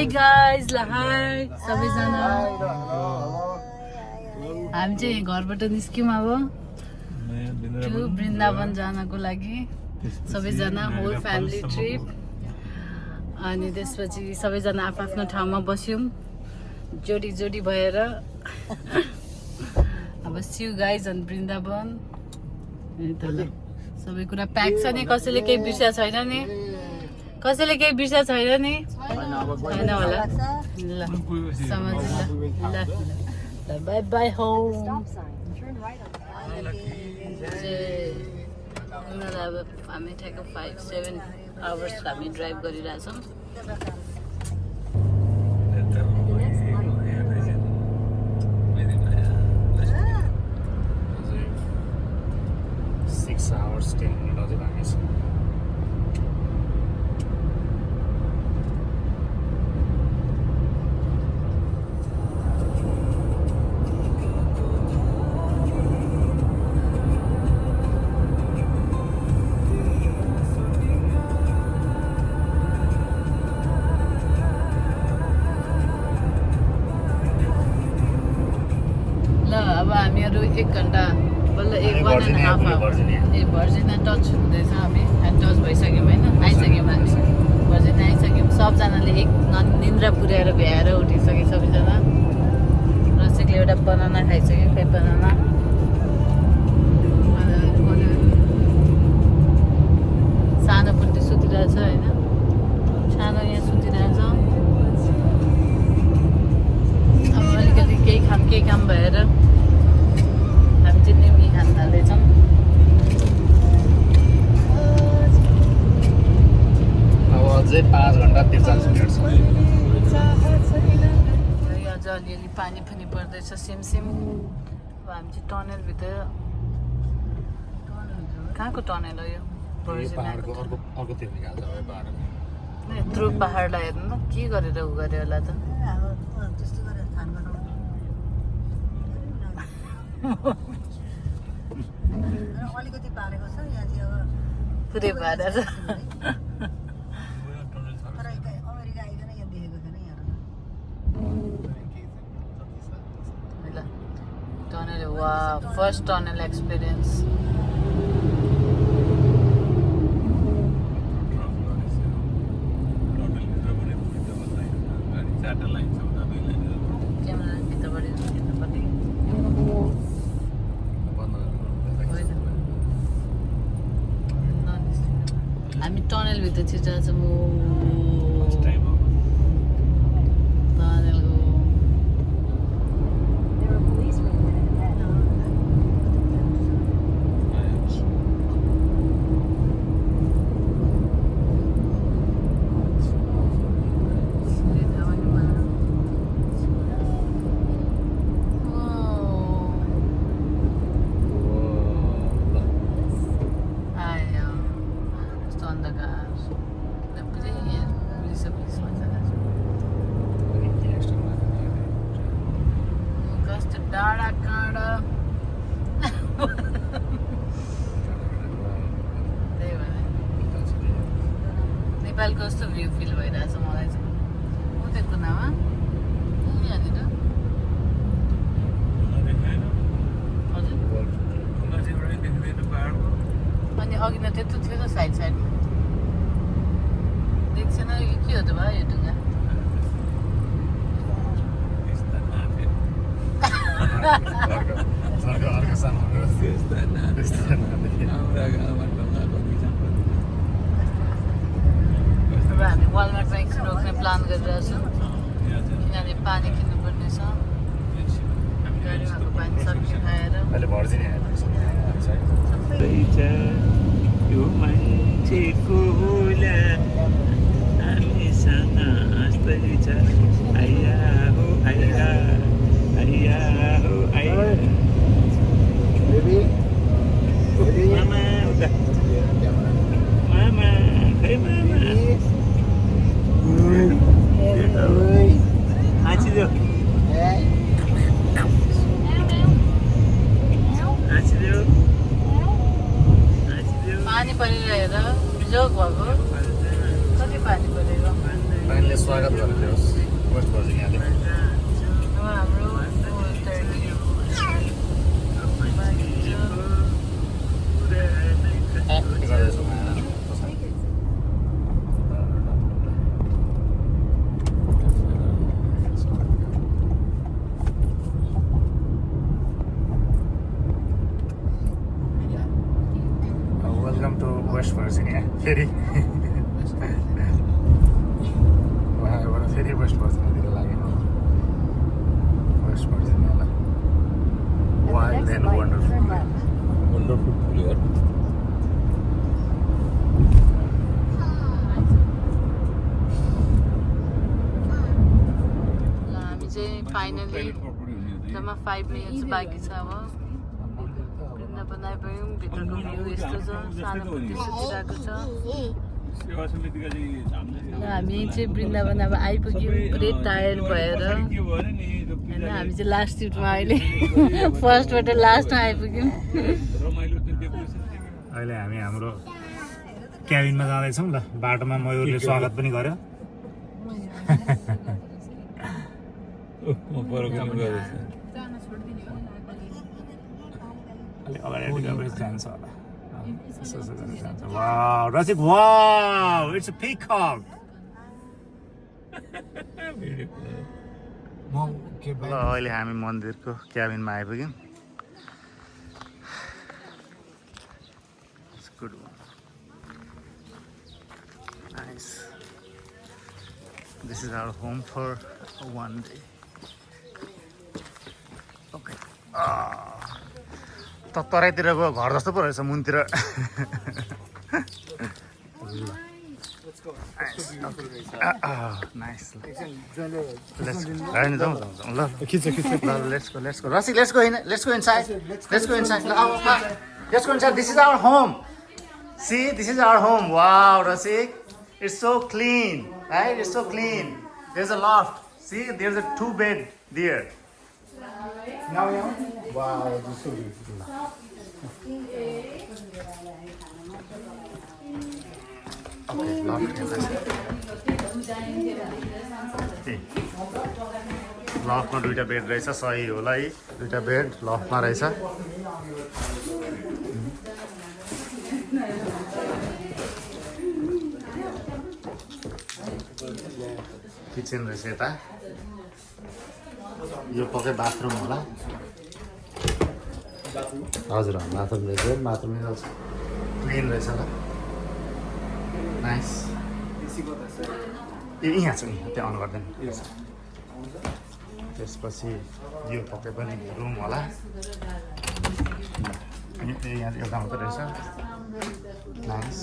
Hi guys ल high सबैजना हामी चाहिँ घरबाट निस्क्यौँ अब वृन्दावन जानको लागि सबैजना होल फ्यामिली ट्रिप अनि त्यसपछि सबैजना आफ्नो ठाउँमा बस्यौँ जोडी जोडी भएर अब सी यू गाइज अन वृन्दावन सबै कुरा प्याक छ नि कसैले केही बिर्सेको छैन नि कसैले केही बिर्सेको छैन नि छैन होला ल समझ ल बाई बाई होम अब हामी ठ्याक्क 5-7 आवर्स हामी ड्राइभ गरिरहेछौँ 6 hours 10 minutes अझै बाँकी छ हामीहरू 1 घन्टा बल्ल 1.5 आवर भर्जिना टच हुँदैछ हामी टच भइसक्यौँ होइन आइसक्यौँ हामी भर्जिना आइसक्यौँ सबजनाले एक निन्द्रा पुर्याएर भ्याएर उठिसक्यो सबैजना रसिकले एउटा बनाना खाइसक्यो खै बनाना सानो पनि सुतिरहेछ होइन सानो यहाँ सुतिरहेछ अब अलिकति केही काम भएर हामी खान थाल्दैछौँ अब अझै 5 घन्टा 43 मिनट छ अझ अलिअलि पानी पनि पर्दैछ सिमसिम अब हामी चाहिँ टनलभित्र कहाँको टनल हो यो यत्रो पहाडलाई हेर्नु न के गरेर उ गऱ्यो होला त अलिकति पारेको छ यहाँ चाहिँ अब पुरै पारेर तर अमेरिका आइकन यहाँ देखेको थिएन यहाँ ल टनल वा फर्स्ट टनल एक्सपिरियन्स हामी टनलभित्र छिर्छौँ टनलको डाँडा काँडा त्यही भने नेपालको कस्तो भ्यू फिल भइरहेछ मलाई चाहिँ उतै कुनामा यहाँनिर अनि अघि न त्यत्रो थियो त साइडमा देख्छेन यो के हो त भयो यो ढुङ्गा हामी वालमार्टमा एकछिन रोक्ने प्लान गरिरहेछौँ किनभने पानी किन्नुपर्ने छ गाडीमा पानी सब्जी खाएर यो मान्छेको होला हामीसँग हाँस्दै छ आइया हो आइया आइया हो आइया मामा उता मामा खै मामा हाँसिदेऊ हाँसिदेऊ पानी परिरहेर बिजोग भएको कति पानी परेको पानीले स्वाद वेस्ट भर्जिनियाले अब हाम्रो वेलकम टु वेस्ट भर्जिनिया फेरि उहाँबाट फेरि वेस्ट भर्जिनियातिर लाग्यो वेस्ट भर्जिनियालाई वाइल्ड एन्ड वन्डरफुल हामी चाहिँ फाइनली जम्मा 5 मिनट्स बाँकी छ अब वृन्दावन आइपुग्यौँ भित्रको भ्यू यस्तो छ सानो पुटी सुतिरहेको छ हामी चाहिँ वृन्दावन अब आइपुग्यौँ पुरै टायर्ड भएर होइन हामी चाहिँ लास्ट सिटमा अहिले फर्स्टबाट लास्टमा आइपुग्यौँ अहिले हामी हाम्रो क्याबिनमा जाँदैछौँ ल बाटोमा मयूरले स्वागत पनि गर्यो अगाडि जान्छ होला wow Rasik wow it's a peacock ल अहिले हामी मन्दिरको क्याबिनमा आइपुग्यौँ good nice this is our home for one day okay तराईतिरको घर जस्तो पो रहेछ मुनतिर nice let's go Rasik let's go inside this is our home see this is our home wow Rasik it's so clean right it's so clean there is a loft see there is a 2 bed there now wow this is so beautiful okay लफ्टमा 2टा bed रहेछ सही होला है 2टा bed लफ्टमा रहेछ kitchen रहेछ यता यो पक्कै बाथरुम होला हजुर बाथरुम रहेछ बाथरुम क्लिन रहेछ ल नाइस ए यहाँ छ त्यहाँ अन गर्दैन त्यसपछि यो पक्कै पनि रुम होला यहाँ एउटा मात्रै रहेछ नाइस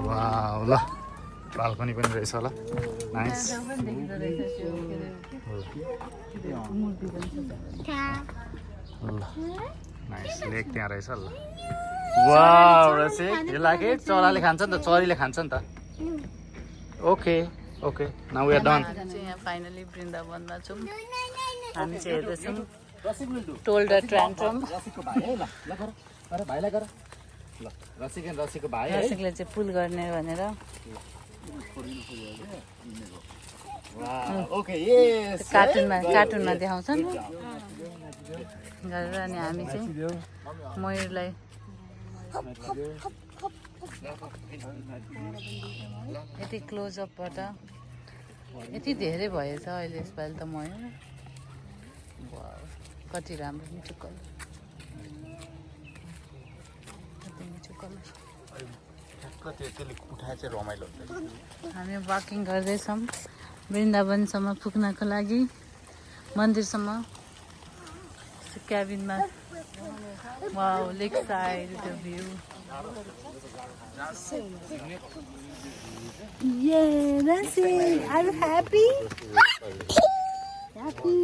वाउ ल बाल्कनी पनि रहेछ होला नाइस नाइस लेक त्यहाँ रहेछ ल वाउ रसिक यो लाग्यो चराले खान्छ नि त चरीले खान्छ नि त okay okay now we are done यहाँ फाइनली वृन्दावनमा छौँ हामी चाहिँ हेर्दैछौँ टोल्डर ट्रान्ट्रम रसिकको भाइ रसिकले चाहिँ पुल गर्ने भनेर कार्टुनमा देखाउँछ नि गरेर अनि हामी चाहिँ मयूरलाई यति क्लोजअपबाट यति धेरै भएछ अहिले यसपालि त मयूर कति राम्रो मिठो कलर हामी वाकिङ गर्दैछौँ वृन्दावनसम्म पुग्नको लागि मन्दिरसम्म क्याबिनमा wow lake side the view Yeah, that's it. Are you happy? Happy.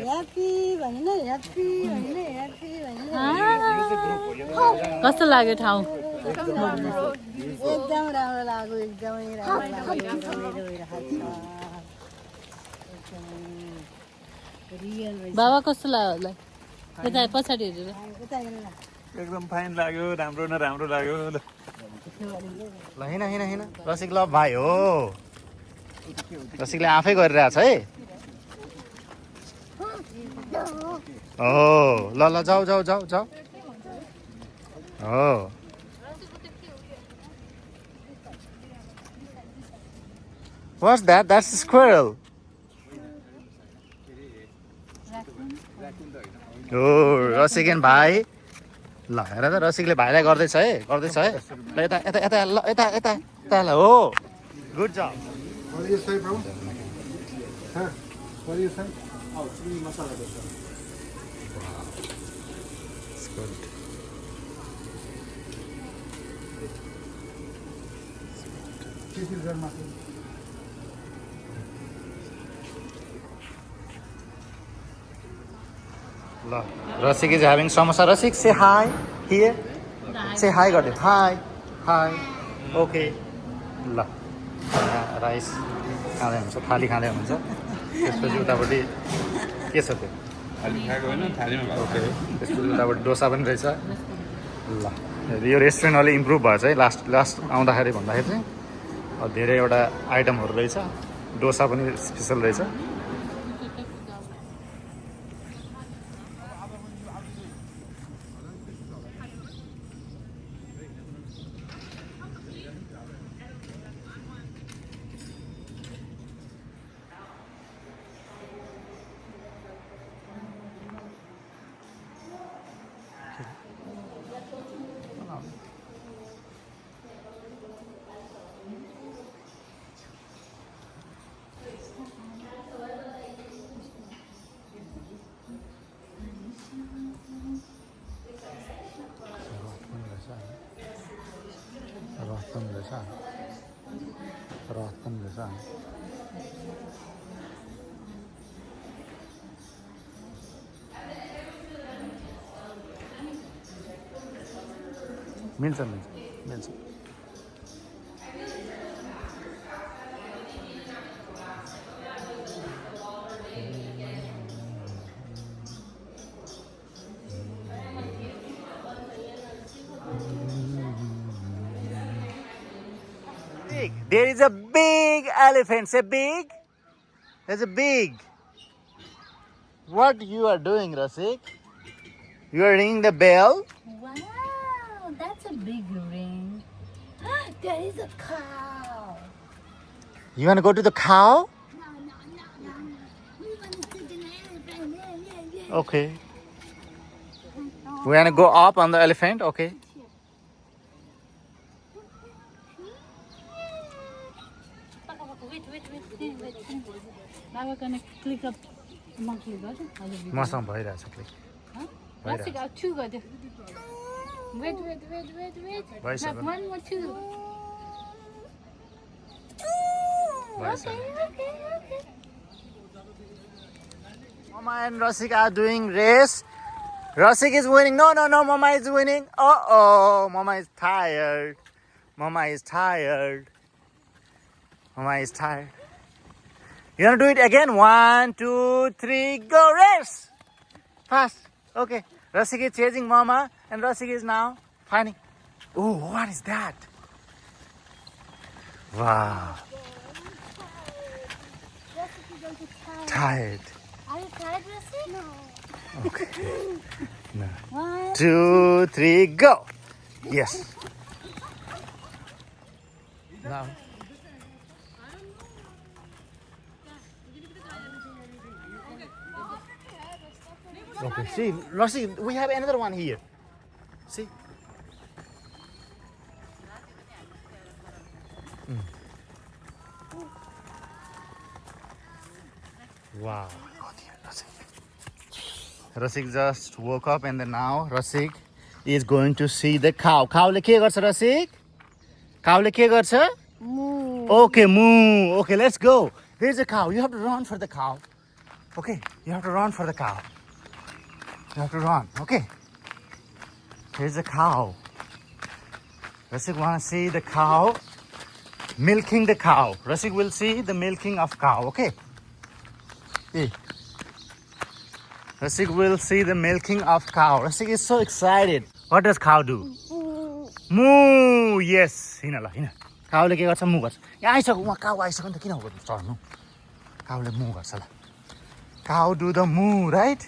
Happy. भन्नु happy. भन्नु happy. कस्तो लाग्यो ठाउँ एकदम राम्रो लाग्यो एकदमै राम्रो लाग्यो बाबा कस्तो लाग्यो होला यता पछाडि हेरेर उता हेरेर एकदम फाइन लाग्यो राम्रो न राम्रो लाग्यो ल ल हिँड हिँड हिँड रसिक ल भाइ हो रसिकले आफै गरिरहेछ है हो ल ल जाऊ जाऊ जाऊ जाऊ हो What's that? That's a squirrel. Oh, रसिकन भाइ ल हेर त रसिकले भाइलाई गर्दैछ है गर्दैछ है ल यता यता यता ल यता यता यता ल हो good job What do you say, bro? Huh? What do you say? Oh, chili masala dosa. It's good. This is their masala. ल Rasik is having samosa Rasik say hi here say hi गरिदियो हाई हाई ओके ल rice खाँदै हुन्छ थाली खाँदै हुन्छ त्यसपछि उतापट्टि के छ त्यो थाली खाएको होइन थालीमा भएको ओके त्यसपछि उतापट्टि डोसा पनि रहेछ ल यो रेस्टुरेन्ट अलि इम्प्रुभ भएछ है लास्ट आउँदाखेरि भन्दाखेरि चाहिँ धेरैवटा आइटमहरू रहेछ डोसा पनि स्पेसल रहेछ मिल्छ मिल्छ मिल्छ There is a big elephant. Say big. There's a big. What you are doing, Rasik? You are ringing the bell. Wow, that's a big ring. There is a cow. You want to go to the cow? No. We want to see the elephant. Yeah. Okay. We want to go up on the elephant. Okay. Wait. Now we're gonna click up monkey button. मसँग भइरहेछ click Let's go two good. Wait. भइसक्यो Have one more two. Okay. Mama and Rasik are doing race. Rasik is winning. No, Mama is winning. Uh-oh, Mama is tired. Mama is tired. You want to do it again? 1, 2, 3, go race! Fast. Okay. Rasik is chasing Mama and Rasik is now finding. Oh, what is that? Wow. Tired. Are you tired, Rusty? No. Okay. No. 1, 2, 3, go! Yes. Now. Okay, see, Rossi, we have another one here. See? Wow. Rasik just woke up and then now Rasik is going to see the cow. Cow-le ke garcha Rasik? Cow-le ke garcha? moo. Okay, moo. Okay, let's go. There's a cow. You have to run for the cow. Okay, you have to run for the cow. You have to run. Okay. Here's a cow. Rasik want to see the cow milking the cow. Rasik will see the milking of cow. Okay. Hey. Rasik will see the milking of cow. Rasik is so excited. What does cow do? Moo! Yes. Hina la, hina. Cow le ke garcha moo garcha. यहाँ आइसक्यो उहाँ cow आइसक्यो नि त किन हो चढ्नु? Cow le moo garcha la. Cow do the moo, right?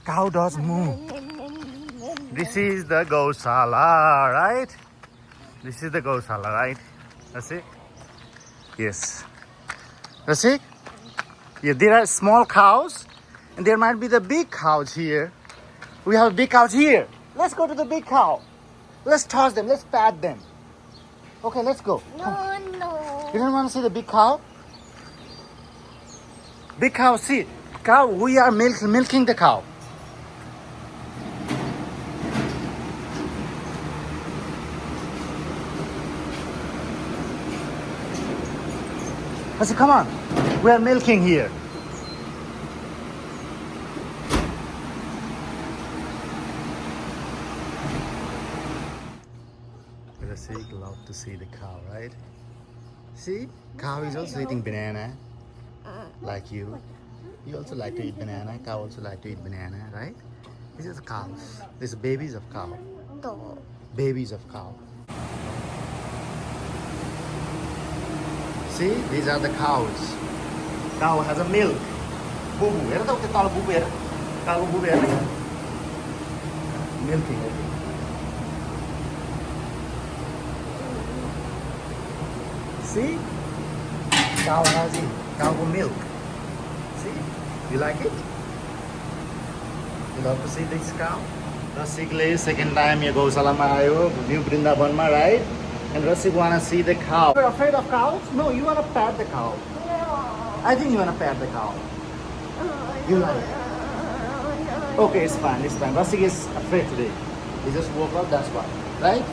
Cow does moo. This is the Gausala, right? This is the Gausala, right? Rasik? Yes. Rasik? Yeah, there are small cows and there might be the big cows here. We have big cows here. Let's go to the big cow. Let's toss them. Let's pat them. Okay, let's go. No, no. You don't want to see the big cow? Big cow, see. Cow, we are milking the cow. I said, come on. We are milking here. Rasik love to see the cow, right? See, cow is also eating banana, like you. You also like to eat banana. Cow also like to eat banana, right? These are the cows. These are babies of cow. No. Babies of cow. See, these are the cows. Cow has a milk. Boo boo. Hear the cow boo boo. Cow boo boo. Milking. See? Cow has it. Cow milk. See? You like it? You love to see this cow? Rasikle second time you go Salamaayo, New Vrindavan, right? And Rasik wanna see the cow. You're afraid of cows? No, you wanna pet the cow. I think you wanna pet the cow. You like it? Okay, it's fine, it's fine. Rasik is afraid today. He just woke up, that's why. Right?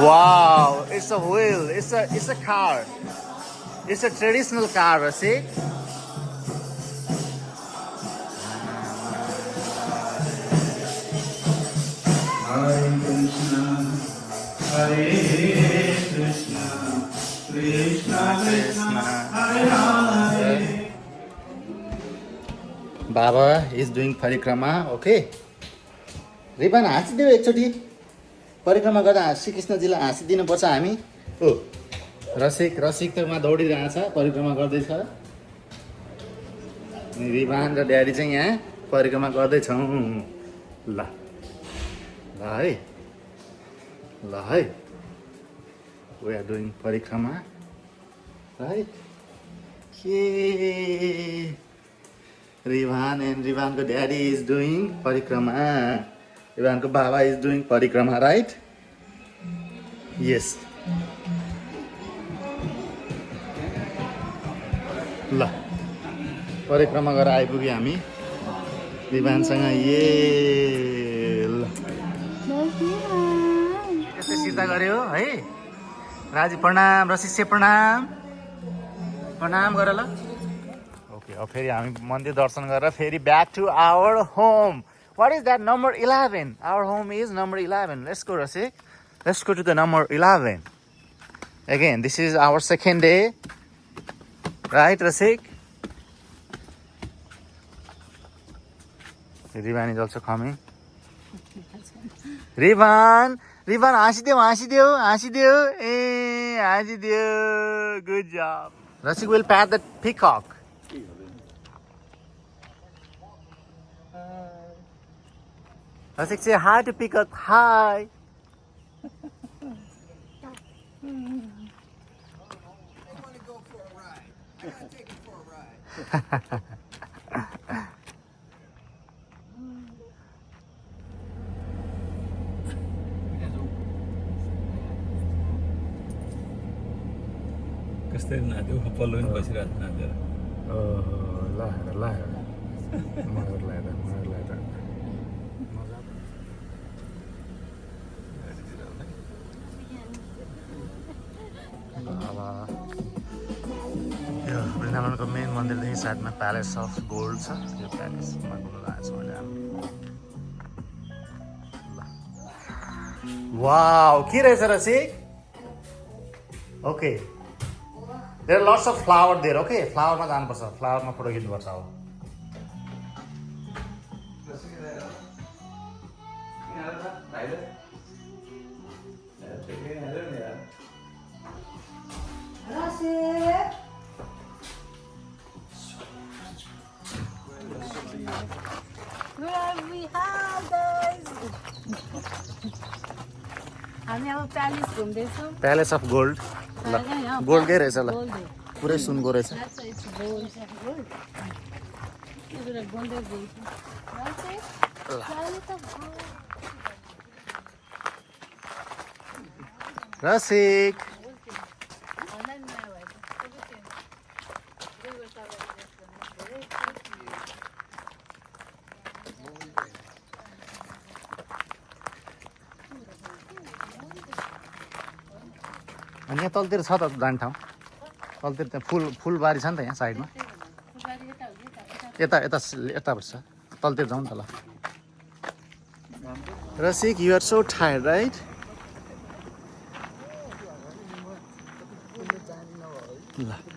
Wow, it's a wheel, it's a car. It's a traditional car, see? Hare Krishna, Hare Krishna, Krishna Krishna, Hare Hare. Baba is doing parikrama, okay? Riban हाँसिदेऊ एकचोटि परिक्रमा गर्दा श्रीकृष्णजीलाई हाँसिदिनुपर्छ हामी ओ रसिक त उहाँ दौडिरहेछ परिक्रमा गर्दैछ रिभान र daddy चाहिँ यहाँ परिक्रमा गर्दैछौँ ल है we are doing परिक्रमा right के Rivan and Rivan's daddy is doing parikrama. Rivan's baba is doing parikrama, right? Yes. ल परिक्रमा गरेर आइपुग्यो हामी रिभानसँग ल यस्तै सिधा गर्यो है राजी प्रणाम रसिसे प्रणाम गर ल अब फेरि हामी मन्दिर दर्शन गरेर फेरि back to our home. What is that? Number 11. Our home is number 11. Let's go, Rasik. Let's go to the number 11. Again, this is our second day. Right, Rasik? Rivan is also coming. Rivan, हाँसिदेऊ. ए, हाँसिदेऊ. Good job. Rasik will pat the peacock. Rasik, say hi to peacock. Hi. कस्तै नाच्यो पल्लो पनि बसिरहेको नाचेर यो वृन्दावनको main मन्दिरदेखि साइडमा प्यालेस अफ गोल्ड छ. यो प्यालेसमा घुम्नु लागेको छ मैले. वाउ, के रहेछ Rasik? Okay, there are lots of flower there. Okay, फ्लावरमा जानुपर्छ, फ्लावरमा फोटो खिच्नुपर्छ. अब हामी अब प्यालेस घुम्दैछौँ. Palace of gold. ल, गोल्डकै रहेछ. ल, पुरै सुनको रहेछ. रसिक, अनि यहाँ तलतिर छ त जाने ठाउँ. तलतिर त्यहाँ फुलबारी छ नि त यहाँ साइडमा. यता पर्छ. तलतिर जाउँ नि त. ल Rasik, you are so tired right? ल